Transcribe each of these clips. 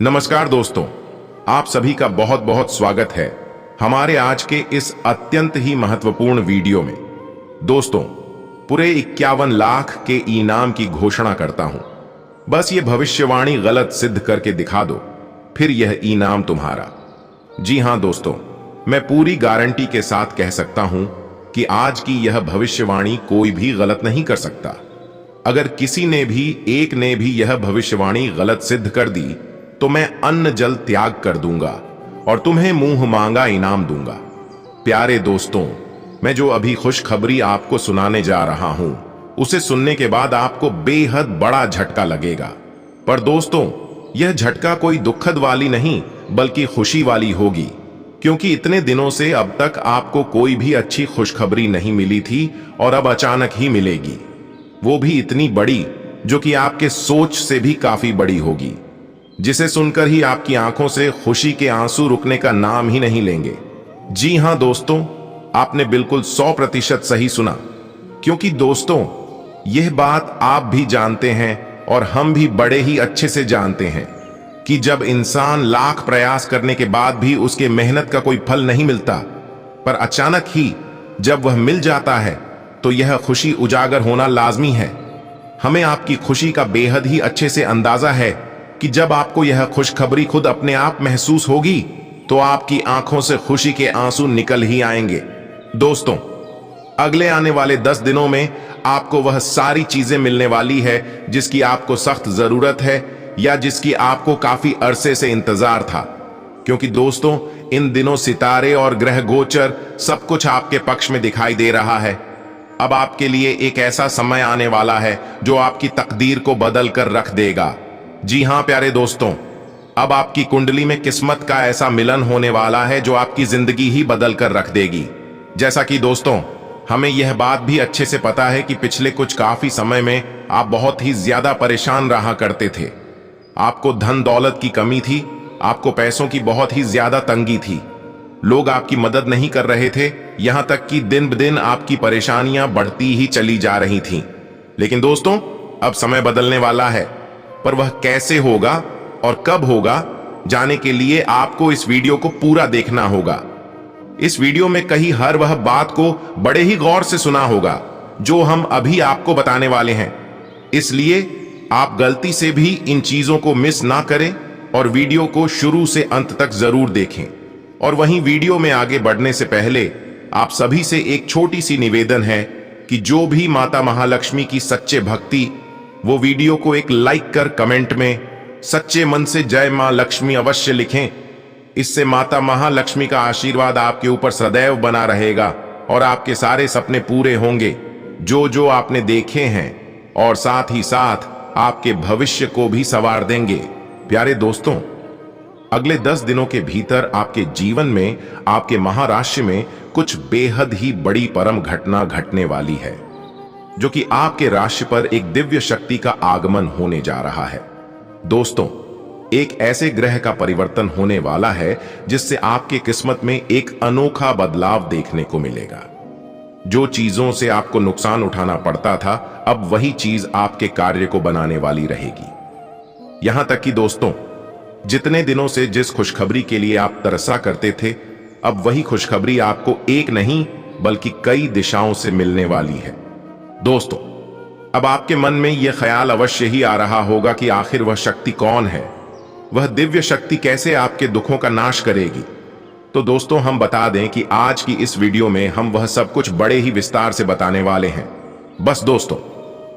नमस्कार दोस्तों, आप सभी का बहुत बहुत स्वागत है हमारे आज के इस अत्यंत ही महत्वपूर्ण वीडियो में। दोस्तों, पूरे 51 लाख के इनाम की घोषणा करता हूं। बस ये भविष्यवाणी गलत सिद्ध करके दिखा दो, फिर यह इनाम तुम्हारा। जी हां दोस्तों, मैं पूरी गारंटी के साथ कह सकता हूं कि आज की यह भविष्यवाणी कोई भी गलत नहीं कर सकता। अगर किसी ने भी एक ने भी यह भविष्यवाणी गलत सिद्ध कर दी तो मैं अन्न जल त्याग कर दूंगा और तुम्हें मुंह मांगा इनाम दूंगा। प्यारे दोस्तों, मैं जो अभी खुशखबरी आपको सुनाने जा रहा हूं, उसे सुनने के बाद आपको बेहद बड़ा झटका लगेगा। पर दोस्तों, यह झटका कोई दुखद वाली नहीं बल्कि खुशी वाली होगी, क्योंकि इतने दिनों से अब तक आपको कोई भी अच्छी खुशखबरी नहीं मिली थी और अब अचानक ही मिलेगी। वो भी इतनी बड़ी जो कि आपके सोच से भी काफी बड़ी होगी, जिसे सुनकर ही आपकी आंखों से खुशी के आंसू रुकने का नाम ही नहीं लेंगे। जी हां दोस्तों, आपने बिल्कुल 100% सही सुना, क्योंकि दोस्तों यह बात आप भी जानते हैं और हम भी बड़े ही अच्छे से जानते हैं कि जब इंसान लाख प्रयास करने के बाद भी उसके मेहनत का कोई फल नहीं मिलता, पर अचानक ही जब वह मिल जाता है तो यह खुशी उजागर होना लाजमी है। हमें आपकी खुशी का बेहद ही अच्छे से अंदाजा है कि जब आपको यह खुशखबरी खुद अपने आप महसूस होगी तो आपकी आंखों से खुशी के आंसू निकल ही आएंगे। दोस्तों, अगले आने वाले 10 दिनों में आपको वह सारी चीजें मिलने वाली है जिसकी आपको सख्त जरूरत है या जिसकी आपको काफी अरसे से इंतजार था। क्योंकि दोस्तों, इन दिनों सितारे और ग्रह गोचर सब कुछ आपके पक्ष में दिखाई दे रहा है। अब आपके लिए एक ऐसा समय आने वाला है जो आपकी तकदीर को बदल कर रख देगा। जी हां प्यारे दोस्तों, अब आपकी कुंडली में किस्मत का ऐसा मिलन होने वाला है जो आपकी जिंदगी ही बदल कर रख देगी। जैसा कि दोस्तों, हमें यह बात भी अच्छे से पता है कि पिछले कुछ काफी समय में आप बहुत ही ज्यादा परेशान रहा करते थे। आपको धन दौलत की कमी थी, आपको पैसों की बहुत ही ज्यादा तंगी थी, लोग आपकी मदद नहीं कर रहे थे, यहां तक कि दिन ब दिन आपकी परेशानियां बढ़ती ही चली जा रही थीं। लेकिन दोस्तों, अब समय बदलने वाला है, पर वह कैसे होगा और कब होगा, जाने के लिए आपको इस वीडियो को पूरा देखना होगा। इस वीडियो में कही हर वह बात को बड़े ही गौर से सुना होगा जो हम अभी आपको बताने वाले हैं। इसलिए आप गलती से भी इन चीजों को मिस ना करें और वीडियो को शुरू से अंत तक जरूर देखें। और वहीं वीडियो में आगे बढ़ने से पहले आप सभी से एक छोटी सी निवेदन है कि जो भी माता महालक्ष्मी की सच्चे भक्ति, वो वीडियो को एक लाइक कर कमेंट में सच्चे मन से जय मां लक्ष्मी अवश्य लिखें। इससे माता महालक्ष्मी का आशीर्वाद आपके ऊपर सदैव बना रहेगा और आपके सारे सपने पूरे होंगे जो जो आपने देखे हैं, और साथ ही साथ आपके भविष्य को भी संवार देंगे। प्यारे दोस्तों, अगले 10 दिनों के भीतर आपके जीवन में, आपके महाराशि में कुछ बेहद ही बड़ी परम घटना घटने वाली है, जो कि आपके राशि पर एक दिव्य शक्ति का आगमन होने जा रहा है। दोस्तों, एक ऐसे ग्रह का परिवर्तन होने वाला है जिससे आपके किस्मत में एक अनोखा बदलाव देखने को मिलेगा। जो चीजों से आपको नुकसान उठाना पड़ता था, अब वही चीज आपके कार्य को बनाने वाली रहेगी। यहां तक कि दोस्तों, जितने दिनों से जिस खुशखबरी के लिए आप तरसा करते थे, अब वही खुशखबरी आपको एक नहीं बल्कि कई दिशाओं से मिलने वाली है। दोस्तों, अब आपके मन में यह ख्याल अवश्य ही आ रहा होगा कि आखिर वह शक्ति कौन है, वह दिव्य शक्ति कैसे आपके दुखों का नाश करेगी। तो दोस्तों, हम बता दें कि आज की इस वीडियो में हम वह सब कुछ बड़े ही विस्तार से बताने वाले हैं। बस दोस्तों,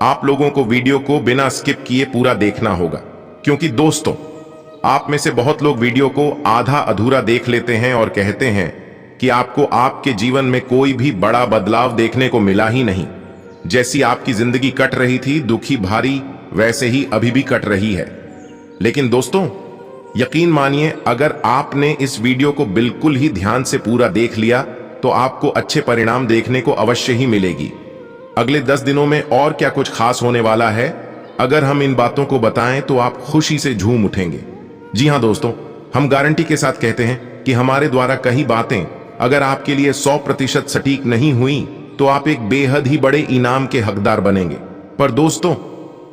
आप लोगों को वीडियो को बिना स्किप किए पूरा देखना होगा, क्योंकि दोस्तों, आप में से बहुत लोग वीडियो को आधा अधूरा देख लेते हैं और कहते हैं कि आपको आपके जीवन में कोई भी बड़ा बदलाव देखने को मिला ही नहीं। जैसी आपकी जिंदगी कट रही थी दुखी भारी, वैसे ही अभी भी कट रही है। लेकिन दोस्तों, यकीन मानिए, अगर आपने इस वीडियो को बिल्कुल ही ध्यान से पूरा देख लिया तो आपको अच्छे परिणाम देखने को अवश्य ही मिलेगी। अगले 10 दिनों में और क्या कुछ खास होने वाला है, अगर हम इन बातों को बताएं तो आप खुशी से झूम उठेंगे। जी हां दोस्तों, हम गारंटी के साथ कहते हैं कि हमारे द्वारा कही बातें अगर आपके लिए 100% सटीक नहीं हुई तो आप एक बेहद ही बड़े इनाम के हकदार बनेंगे। पर दोस्तों,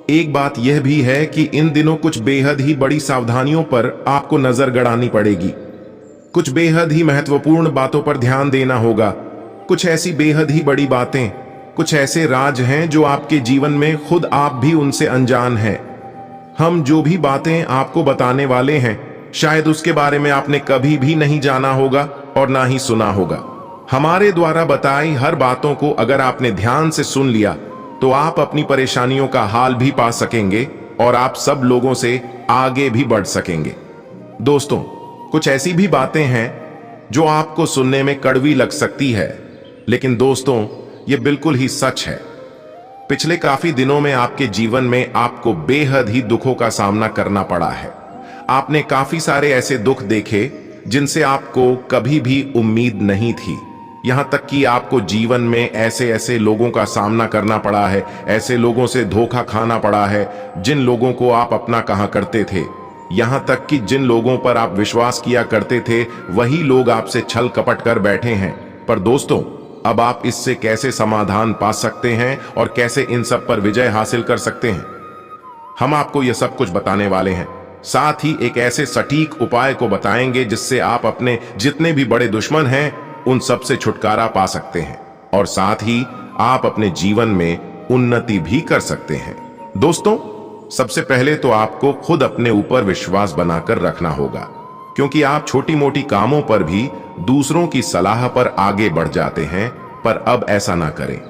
एक बात यह भी है कि इन दिनों कुछ बेहद ही बड़ी सावधानियों पर आपको नजर गड़ानी पड़ेगी। कुछ बेहद ही महत्वपूर्ण बातों पर ध्यान देना होगा। कुछ ऐसी बेहद ही बड़ी बातें, कुछ ऐसे राज हैं जो आपके जीवन में खुद आप भी उनसे अनजान हैं। हम जो भी बातें आपको बताने वाले हैं, शायद उसके बारे में आपने कभी भी नहीं जाना होगा और ना ही सुना होगा। हमारे द्वारा बताई हर बातों को अगर आपने ध्यान से सुन लिया तो आप अपनी परेशानियों का हाल भी पा सकेंगे और आप सब लोगों से आगे भी बढ़ सकेंगे। दोस्तों, कुछ ऐसी भी बातें हैं जो आपको सुनने में कड़वी लग सकती है, लेकिन दोस्तों ये बिल्कुल ही सच है। पिछले काफी दिनों में आपके जीवन में आपको बेहद ही दुखों का सामना करना पड़ा है। आपने काफी सारे ऐसे दुख देखे जिनसे आपको कभी भी उम्मीद नहीं थी। यहां तक कि आपको जीवन में ऐसे ऐसे लोगों का सामना करना पड़ा है, ऐसे लोगों से धोखा खाना पड़ा है जिन लोगों को आप अपना कहा करते थे। यहां तक कि जिन लोगों पर आप विश्वास किया करते थे वही लोग आपसे छल कपट कर बैठे हैं। पर दोस्तों, अब आप इससे कैसे समाधान पा सकते हैं और कैसे इन सब पर विजय हासिल कर सकते हैं, हम आपको यह सब कुछ बताने वाले हैं। साथ ही एक ऐसे सटीक उपाय को बताएंगे जिससे आप अपने जितने भी बड़े दुश्मन हैं उन सब से छुटकारा पा सकते हैं और साथ ही आप अपने जीवन में उन्नति भी कर सकते हैं। दोस्तों, सबसे पहले तो आपको खुद अपने ऊपर विश्वास बनाकर रखना होगा, क्योंकि आप छोटी मोटी कामों पर भी दूसरों की सलाह पर आगे बढ़ जाते हैं। पर अब ऐसा ना करें।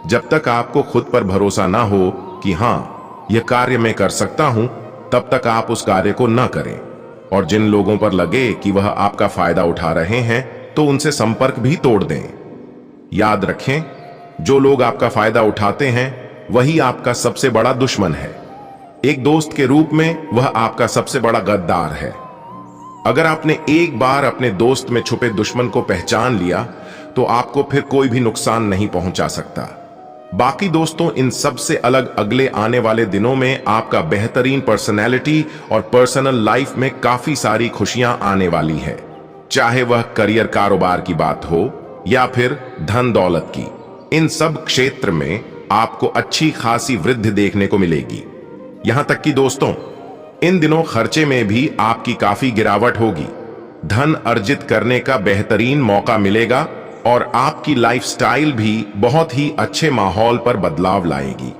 जब तक आपको खुद पर भरोसा ना हो कि हाँ, यह कार्य मैं कर सकता हूं, तब तक आप उस कार्य को ना करें। और जिन लोगों पर लगे कि वह आपका फायदा उठा रहे हैं तो उनसे संपर्क भी तोड़ दें। याद रखें, जो लोग आपका फायदा उठाते हैं वही आपका सबसे बड़ा दुश्मन है। एक दोस्त के रूप में वह आपका सबसे बड़ा गद्दार है। अगर आपने एक बार अपने दोस्त में छुपे दुश्मन को पहचान लिया तो आपको फिर कोई भी नुकसान नहीं पहुंचा सकता। बाकी दोस्तों, इन सब से अलग अगले आने वाले दिनों में आपका बेहतरीन पर्सनैलिटी और पर्सनल लाइफ में काफी सारी खुशियां आने वाली है। चाहे वह करियर कारोबार की बात हो या फिर धन दौलत की, इन सब क्षेत्र में आपको अच्छी खासी वृद्धि देखने को मिलेगी। यहां तक कि दोस्तों, इन दिनों खर्चे में भी आपकी काफी गिरावट होगी। धन अर्जित करने का बेहतरीन मौका मिलेगा और आपकी लाइफस्टाइल भी बहुत ही अच्छे माहौल पर बदलाव लाएगी।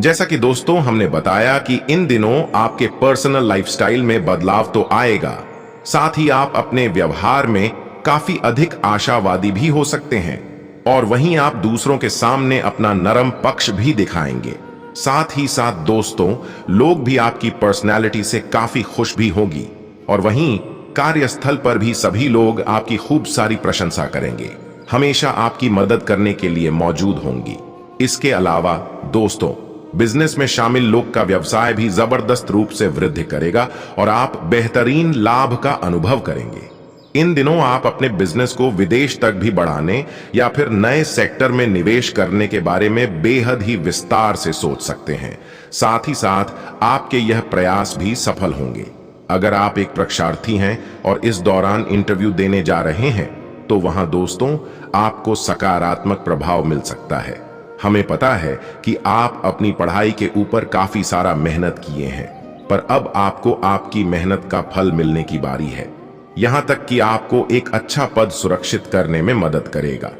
जैसा कि दोस्तों हमने बताया कि इन दिनों आपके पर्सनल लाइफस्टाइल में बदलाव तो आएगा, साथ ही आप अपने व्यवहार में काफी अधिक आशावादी भी हो सकते हैं और वहीं आप दूसरों के सामने अपना नरम पक्ष भी दिखाएंगे। साथ ही साथ दोस्तों, लोग भी आपकी पर्सनैलिटी से काफी खुश भी होगी और वहीं कार्यस्थल पर भी सभी लोग आपकी खूब सारी प्रशंसा करेंगे, हमेशा आपकी मदद करने के लिए मौजूद होंगी। इसके अलावा दोस्तों, बिजनेस में शामिल लोग का व्यवसाय भी जबरदस्त रूप से वृद्धि करेगा और आप बेहतरीन लाभ का अनुभव करेंगे। इन दिनों आप अपने बिजनेस को विदेश तक भी बढ़ाने या फिर नए सेक्टर में निवेश करने के बारे में बेहद ही विस्तार से सोच सकते हैं। साथ ही साथ आपके यह प्रयास भी सफल होंगे। अगर आप एक परीक्षार्थी हैं और इस दौरान इंटरव्यू देने जा रहे हैं तो वहां दोस्तों आपको सकारात्मक प्रभाव मिल सकता है। हमें पता है कि आप अपनी पढ़ाई के ऊपर काफी सारा मेहनत किए हैं, पर अब आपको आपकी मेहनत का फल मिलने की बारी है। यहां तक कि आपको एक अच्छा पद सुरक्षित करने में मदद करेगा।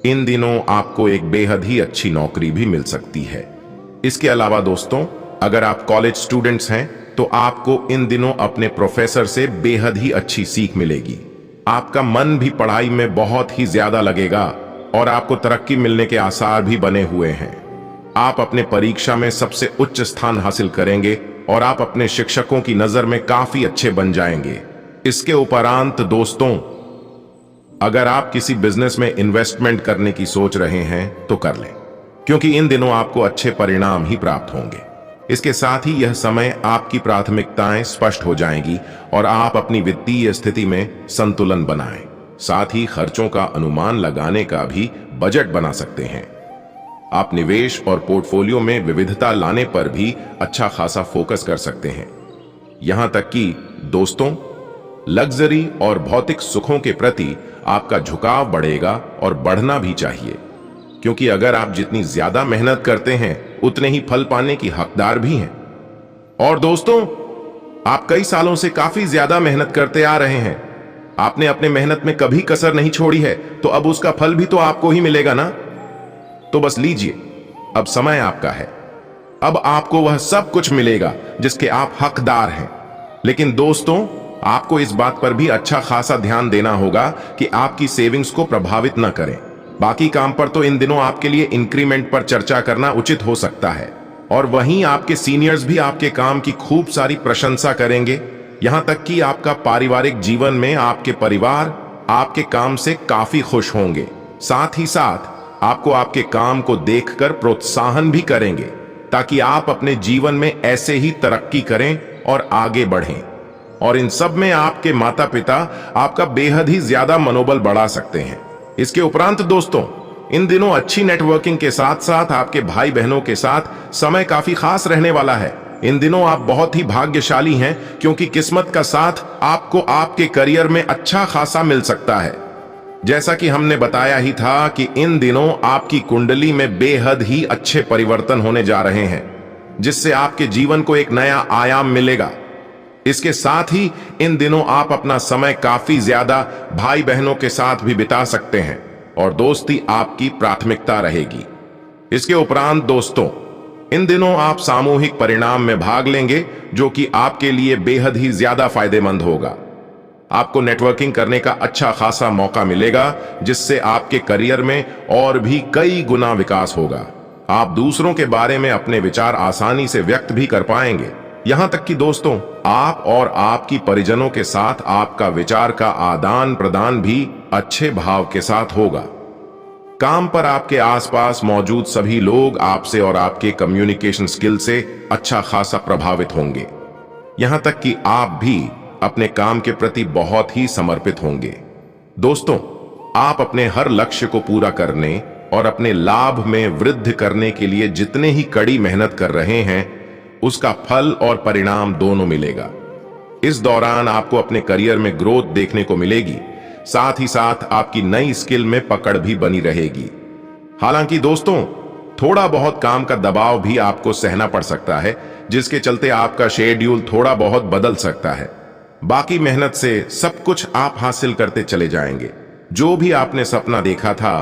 इन दिनों आपको एक बेहद ही अच्छी नौकरी भी मिल सकती है। इसके अलावा दोस्तों, अगर आप कॉलेज स्टूडेंट्स हैं तो आपको इन दिनों अपने प्रोफेसर से बेहद ही अच्छी सीख मिलेगी। आपका मन भी पढ़ाई में बहुत ही ज्यादा लगेगा और आपको तरक्की मिलने के आसार भी बने हुए हैं। आप अपने परीक्षा में सबसे उच्च स्थान हासिल करेंगे और आप अपने शिक्षकों की नजर में काफी अच्छे बन जाएंगे। इसके उपरांत दोस्तों, अगर आप किसी बिजनेस में इन्वेस्टमेंट करने की सोच रहे हैं तो कर लें, क्योंकि इन दिनों आपको अच्छे परिणाम ही प्राप्त होंगे। इसके साथ ही यह समय आपकी प्राथमिकताएं स्पष्ट हो जाएंगी और आप अपनी वित्तीय स्थिति में संतुलन बनाएं। साथ ही खर्चों का अनुमान लगाने का भी बजट बना सकते हैं। आप निवेश और पोर्टफोलियो में विविधता लाने पर भी अच्छा खासा फोकस कर सकते हैं। यहां तक कि दोस्तों, लग्जरी और भौतिक सुखों के प्रति आपका झुकाव बढ़ेगा और बढ़ना भी चाहिए। क्योंकि अगर आप जितनी ज्यादा मेहनत करते हैं उतने ही फल पाने की हकदार भी हैं। और दोस्तों, आप कई सालों से काफी ज्यादा मेहनत करते आ रहे हैं। आपने अपने मेहनत में कभी कसर नहीं छोड़ी है, तो अब उसका फल भी तो आपको ही मिलेगा ना। तो बस लीजिए, अब समय आपका है। अब आपको वह सब कुछ मिलेगा जिसके आप हकदार हैं। लेकिन दोस्तों, आपको इस बात पर भी अच्छा खासा ध्यान देना होगा कि आपकी सेविंग्स को प्रभावित न करें। बाकी काम पर तो इन दिनों आपके लिए इंक्रीमेंट पर चर्चा करना उचित हो सकता है, और वहीं आपके सीनियर्स भी आपके काम की खूब सारी प्रशंसा करेंगे। यहां तक कि आपका पारिवारिक जीवन में आपके परिवार आपके काम से काफी खुश होंगे। साथ ही साथ आपको आपके काम को देखकर प्रोत्साहन भी करेंगे, ताकि आप अपने जीवन में ऐसे ही तरक्की करें और आगे बढ़ें। और इन सब में आपके माता पिता आपका बेहद ही ज्यादा मनोबल बढ़ा सकते हैं। इसके उपरांत दोस्तों, इन दिनों अच्छी नेटवर्किंग के साथ साथ आपके भाई बहनों के साथ समय काफी खास रहने वाला है। इन दिनों आप बहुत ही भाग्यशाली हैं, क्योंकि किस्मत का साथ आपको आपके करियर में अच्छा खासा मिल सकता है। जैसा कि हमने बताया ही था कि इन दिनों आपकी कुंडली में बेहद ही अच्छे परिवर्तन होने जा रहे हैं, जिससे आपके जीवन को एक नया आयाम मिलेगा। इसके साथ ही इन दिनों आप अपना समय काफी ज्यादा भाई बहनों के साथ भी बिता सकते हैं, और दोस्ती आपकी प्राथमिकता रहेगी। इसके उपरांत दोस्तों, इन दिनों आप सामूहिक परिणाम में भाग लेंगे, जो कि आपके लिए बेहद ही ज्यादा फायदेमंद होगा। आपको नेटवर्किंग करने का अच्छा खासा मौका मिलेगा, जिससे आपके करियर में और भी कई गुना विकास होगा। आप दूसरों के बारे में अपने विचार आसानी से व्यक्त भी कर पाएंगे। यहां तक कि दोस्तों, आप और आपकी परिजनों के साथ आपका विचार का आदान प्रदान भी अच्छे भाव के साथ होगा। काम पर आपके आसपास मौजूद सभी लोग आपसे और आपके कम्युनिकेशन स्किल से अच्छा खासा प्रभावित होंगे। यहां तक कि आप भी अपने काम के प्रति बहुत ही समर्पित होंगे। दोस्तों, आप अपने हर लक्ष्य को पूरा करने और अपने लाभ में वृद्धि करने के लिए जितने ही कड़ी मेहनत कर रहे हैं, उसका फल और परिणाम दोनों मिलेगा। इस दौरान आपको अपने करियर में ग्रोथ देखने को मिलेगी। साथ ही साथ आपकी नई स्किल में पकड़ भी बनी रहेगी। हालांकि दोस्तों, थोड़ा बहुत काम का दबाव भी आपको सहना पड़ सकता है, जिसके चलते आपका शेड्यूल थोड़ा बहुत बदल सकता है। बाकी मेहनत से सब कुछ आप हासिल करते चले जाएंगे। जो भी आपने सपना देखा था,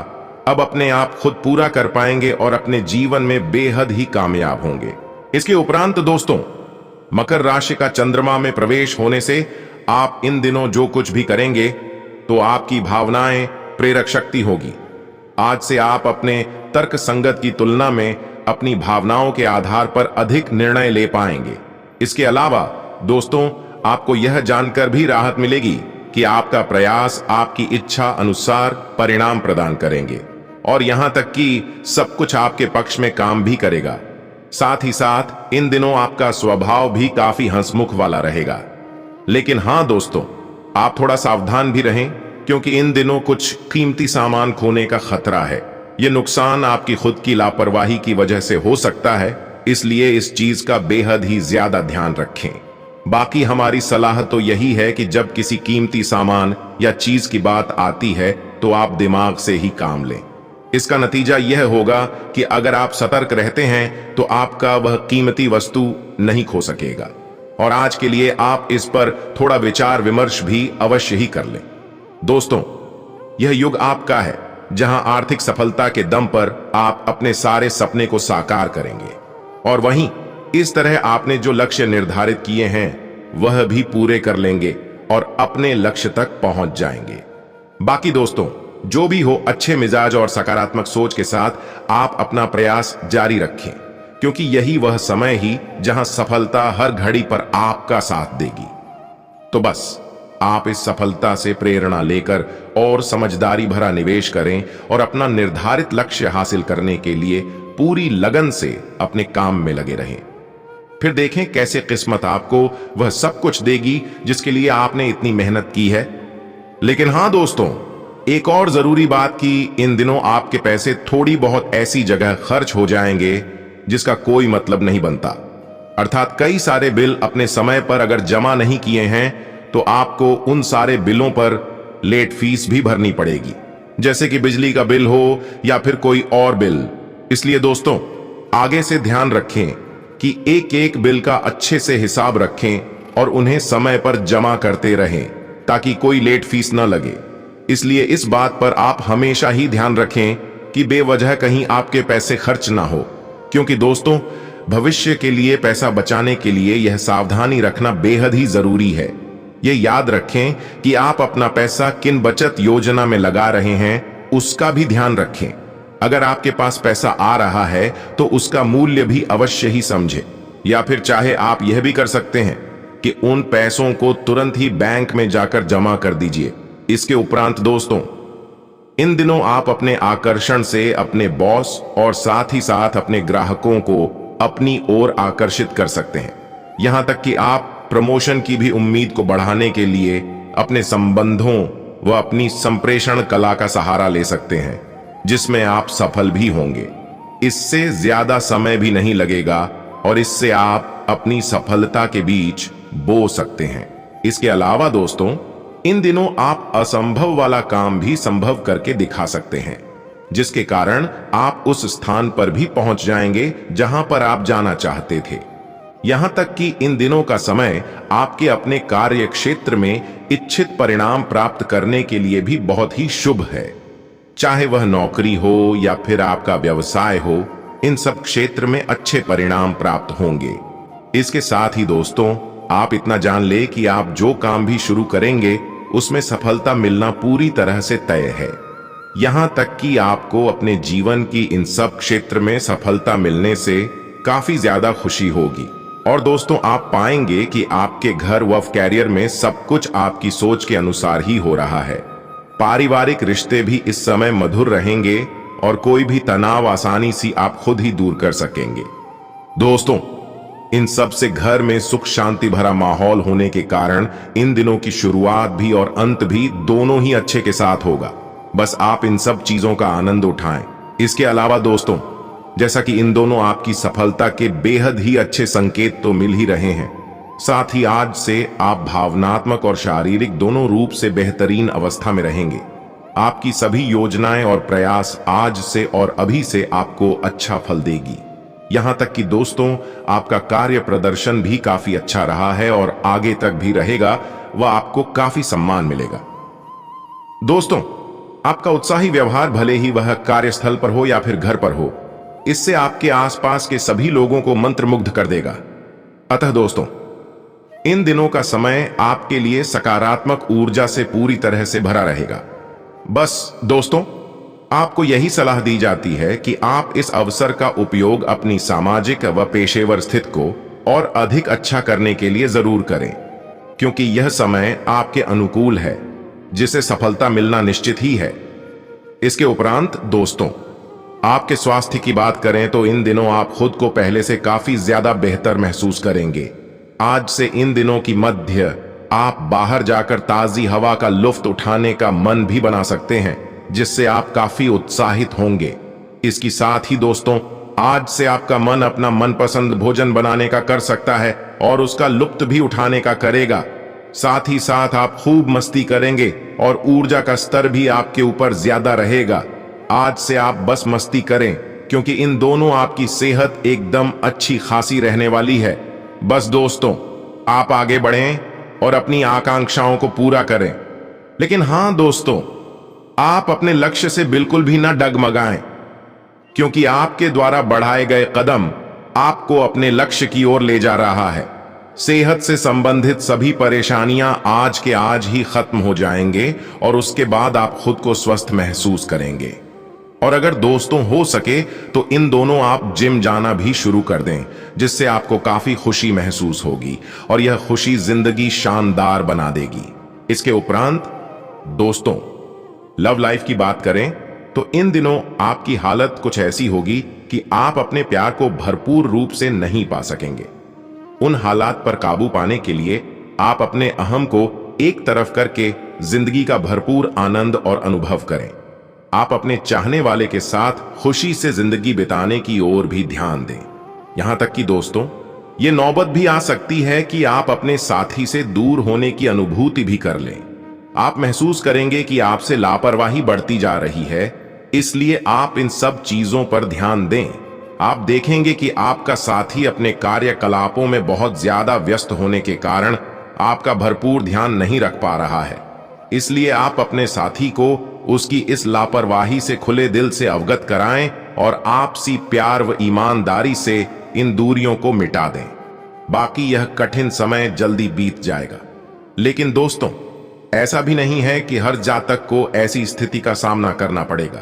अब अपने आप खुद पूरा कर पाएंगे और अपने जीवन में बेहद ही कामयाब होंगे। इसके उपरांत दोस्तों, मकर राशि का चंद्रमा में प्रवेश होने से आप इन दिनों जो कुछ भी करेंगे, तो आपकी भावनाएं प्रेरक शक्ति होगी। आज से आप अपने तर्क संगत की तुलना में अपनी भावनाओं के आधार पर अधिक निर्णय ले पाएंगे। इसके अलावा दोस्तों, आपको यह जानकर भी राहत मिलेगी कि आपका प्रयास आपकी इच्छा अनुसार परिणाम प्रदान करेंगे, और यहां तक कि सब कुछ आपके पक्ष में काम भी करेगा। साथ ही साथ इन दिनों आपका स्वभाव भी काफी हंसमुख वाला रहेगा। लेकिन हां दोस्तों, आप थोड़ा सावधान भी रहें, क्योंकि इन दिनों कुछ कीमती सामान खोने का खतरा है। यह नुकसान आपकी खुद की लापरवाही की वजह से हो सकता है, इसलिए इस चीज का बेहद ही ज्यादा ध्यान रखें। बाकी हमारी सलाह तो यही है कि जब किसी कीमती सामान या चीज की बात आती है, तो आप दिमाग से ही काम लें। इसका नतीजा यह होगा कि अगर आप सतर्क रहते हैं, तो आपका वह कीमती वस्तु नहीं खो सकेगा। और आज के लिए आप इस पर थोड़ा विचार विमर्श भी अवश्य ही कर लें। दोस्तों, यह युग आपका है, जहां आर्थिक सफलता के दम पर आप अपने सारे सपने को साकार करेंगे, और वहीं इस तरह आपने जो लक्ष्य निर्धारित किए हैं, वह भी पूरे कर लेंगे और अपने लक्ष्य तक पहुंच जाएंगे। बाकी दोस्तों, जो भी हो, अच्छे मिजाज और सकारात्मक सोच के साथ आप अपना प्रयास जारी रखें, क्योंकि यही वह समय ही जहां सफलता हर घड़ी पर आपका साथ देगी। तो बस आप इस सफलता से प्रेरणा लेकर और समझदारी भरा निवेश करें, और अपना निर्धारित लक्ष्य हासिल करने के लिए पूरी लगन से अपने काम में लगे रहें। फिर देखें कैसे किस्मत आपको वह सब कुछ देगी जिसके लिए आपने इतनी मेहनत की है। लेकिन हां दोस्तों, एक और जरूरी बात कि इन दिनों आपके पैसे थोड़ी बहुत ऐसी जगह खर्च हो जाएंगे जिसका कोई मतलब नहीं बनता। अर्थात कई सारे बिल अपने समय पर अगर जमा नहीं किए हैं, तो आपको उन सारे बिलों पर लेट फीस भी भरनी पड़ेगी, जैसे कि बिजली का बिल हो या फिर कोई और बिल। इसलिए दोस्तों, आगे से ध्यान रखें कि एक एक बिल का अच्छे से हिसाब रखें और उन्हें समय पर जमा करते रहें ताकि कोई लेट फीस न लगे। इसलिए इस बात पर आप हमेशा ही ध्यान रखें कि बेवजह कहीं आपके पैसे खर्च ना हो, क्योंकि दोस्तों, भविष्य के लिए पैसा बचाने के लिए यह सावधानी रखना बेहद ही जरूरी है। ये याद रखें कि आप अपना पैसा किन बचत योजना में लगा रहे हैं, उसका भी ध्यान रखें। अगर आपके पास पैसा आ रहा है तो उसका मूल्य भी अवश्य ही समझें। या फिर चाहे आप यह भी कर सकते हैं कि उन पैसों को तुरंत ही बैंक में जाकर जमा कर दीजिए। इसके उपरांत दोस्तों, इन दिनों आप अपने आकर्षण से अपने बॉस और साथ ही साथ अपने ग्राहकों को अपनी ओर आकर्षित कर सकते हैं। यहां तक कि आप प्रमोशन की भी उम्मीद को बढ़ाने के लिए अपने संबंधों व अपनी संप्रेषण कला का सहारा ले सकते हैं, जिसमें आप सफल भी होंगे। इससे ज्यादा समय भी नहीं लगेगा और इससे आप अपनी सफलता के बीच बो सकते हैं। इसके अलावा दोस्तों, इन दिनों आप असंभव वाला काम भी संभव करके दिखा सकते हैं, जिसके कारण आप उस स्थान पर भी पहुंच जाएंगे जहां पर आप जाना चाहते थे। यहां तक कि इन दिनों का समय आपके अपने कार्य क्षेत्र में इच्छित परिणाम प्राप्त करने के लिए भी बहुत ही शुभ है। चाहे वह नौकरी हो या फिर आपका व्यवसाय हो, इन सब क्षेत्र में अच्छे परिणाम प्राप्त होंगे। इसके साथ ही दोस्तों, आप इतना जान ले कि आप जो काम भी शुरू करेंगे उसमें सफलता मिलना पूरी तरह से तय है। यहां तक कि आपको अपने जीवन की इन सब क्षेत्र में सफलता मिलने से काफी ज्यादा खुशी होगी। और दोस्तों, आप पाएंगे कि आपके घर व कैरियर में सब कुछ आपकी सोच के अनुसार ही हो रहा है। पारिवारिक रिश्ते भी इस समय मधुर रहेंगे और कोई भी तनाव आसानी से आप खुद ही दूर कर सकेंगे। दोस्तों, इन सब से घर में सुख शांति भरा माहौल होने के कारण इन दिनों की शुरुआत भी और अंत भी दोनों ही अच्छे के साथ होगा। बस आप इन सब चीजों का आनंद उठाएं। इसके अलावा दोस्तों, जैसा कि इन दोनों आपकी सफलता के बेहद ही अच्छे संकेत तो मिल ही रहे हैं, साथ ही आज से आप भावनात्मक और शारीरिक दोनों रूप से बेहतरीन अवस्था में रहेंगे। आपकी सभी योजनाएं और प्रयास आज से और अभी से आपको अच्छा फल देगी। यहां तक कि दोस्तों, आपका कार्य प्रदर्शन भी काफी अच्छा रहा है और आगे तक भी रहेगा व आपको काफी सम्मान मिलेगा। दोस्तों, आपका उत्साही व्यवहार, भले ही वह कार्यस्थल पर हो या फिर घर पर हो, इससे आपके आसपास के सभी लोगों को मंत्रमुग्ध कर देगा। अतः दोस्तों, इन दिनों का समय आपके लिए सकारात्मक ऊर्जा से पूरी तरह से भरा रहेगा। बस दोस्तों, आपको यही सलाह दी जाती है कि आप इस अवसर का उपयोग अपनी सामाजिक व पेशेवर स्थिति को और अधिक अच्छा करने के लिए जरूर करें, क्योंकि यह समय आपके अनुकूल है, जिसे सफलता मिलना निश्चित ही है। इसके उपरांत दोस्तों, आपके स्वास्थ्य की बात करें तो इन दिनों आप खुद को पहले से काफी ज्यादा बेहतर महसूस करेंगे। आज से इन दिनों की मध्य आप बाहर जाकर ताजी हवा का लुत्फ उठाने का मन भी बना सकते हैं, जिससे आप काफी उत्साहित होंगे। इसके साथ ही दोस्तों, आज से आपका मन अपना मनपसंद भोजन बनाने का कर सकता है और उसका लुत्फ भी उठाने का करेगा। साथ ही साथ आप खूब मस्ती करेंगे और ऊर्जा का स्तर भी आपके ऊपर ज्यादा रहेगा। आज से आप बस मस्ती करें, क्योंकि इन दोनों आपकी सेहत एकदम अच्छी खासी रहने वाली है। बस दोस्तों, आप आगे बढ़ें और अपनी आकांक्षाओं को पूरा करें। लेकिन हां दोस्तों, आप अपने लक्ष्य से बिल्कुल भी ना डगमगाएं, क्योंकि आपके द्वारा बढ़ाए गए कदम आपको अपने लक्ष्य की ओर ले जा रहा है। सेहत से संबंधित सभी परेशानियां आज के आज ही खत्म हो जाएंगे और उसके बाद आप खुद को स्वस्थ महसूस करेंगे। और अगर दोस्तों हो सके तो इन दोनों आप जिम जाना भी शुरू कर दें, जिससे आपको काफी खुशी महसूस होगी और यह खुशी जिंदगी शानदार बना देगी। इसके उपरांत दोस्तों, लव लाइफ की बात करें तो इन दिनों आपकी हालत कुछ ऐसी होगी कि आप अपने प्यार को भरपूर रूप से नहीं पा सकेंगे। उन हालात पर काबू पाने के लिए आप अपने अहम को एक तरफ करके जिंदगी का भरपूर आनंद और अनुभव करें। आप अपने चाहने वाले के साथ खुशी से जिंदगी बिताने की ओर भी ध्यान दें। यहां तक कि दोस्तों, ये नौबत भी आ सकती है कि आप अपने साथी से दूर होने की अनुभूति भी कर लें। आप महसूस करेंगे कि आपसे लापरवाही बढ़ती जा रही है, इसलिए आप इन सब चीजों पर ध्यान दें। आप देखेंगे कि आपका साथी अपने कार्यकलापों में बहुत ज्यादा व्यस्त होने के कारण आपका भरपूर ध्यान नहीं रख पा रहा है। इसलिए आप अपने साथी को उसकी इस लापरवाही से खुले दिल से अवगत कराएं और आपसी प्यार व ईमानदारी से इन दूरियों को मिटा दें। बाकी यह कठिन समय जल्दी बीत जाएगा। लेकिन दोस्तों, ऐसा भी नहीं है कि हर जातक को ऐसी स्थिति का सामना करना पड़ेगा।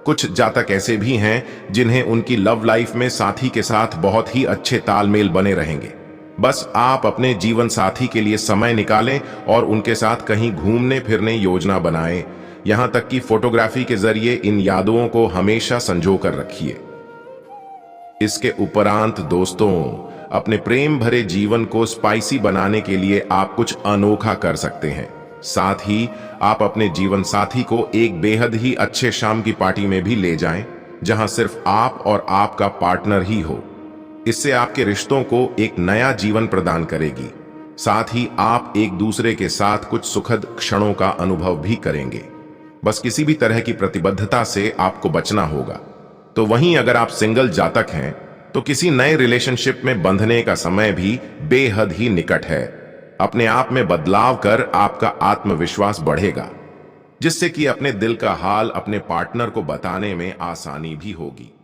कुछ जातक ऐसे भी हैं जिन्हें उनकी लव लाइफ में साथी के साथ बहुत ही अच्छे तालमेल बने रहेंगे। बस आप अपने जीवन साथी के लिए समय निकालें और उनके साथ कहीं घूमने फिरने योजना बनाएं। यहां तक कि फोटोग्राफी के जरिए इन यादों को हमेशा संजो कर रखिए। इसके उपरांत दोस्तों, अपने प्रेम भरे जीवन को स्पाइसी बनाने के लिए आप कुछ अनोखा कर सकते हैं। साथ ही आप अपने जीवन साथी को एक बेहद ही अच्छे शाम की पार्टी में भी ले जाएं, जहां सिर्फ आप और आपका पार्टनर ही हो। इससे आपके रिश्तों को एक नया जीवन प्रदान करेगी। साथ ही आप एक दूसरे के साथ कुछ सुखद क्षणों का अनुभव भी करेंगे। बस किसी भी तरह की प्रतिबद्धता से आपको बचना होगा। तो वहीं अगर आप सिंगल जातक हैं, तो किसी नए रिलेशनशिप में बंधने का समय भी बेहद ही निकट है। अपने आप में बदलाव कर आपका आत्मविश्वास बढ़ेगा, जिससे कि अपने दिल का हाल अपने पार्टनर को बताने में आसानी भी होगी।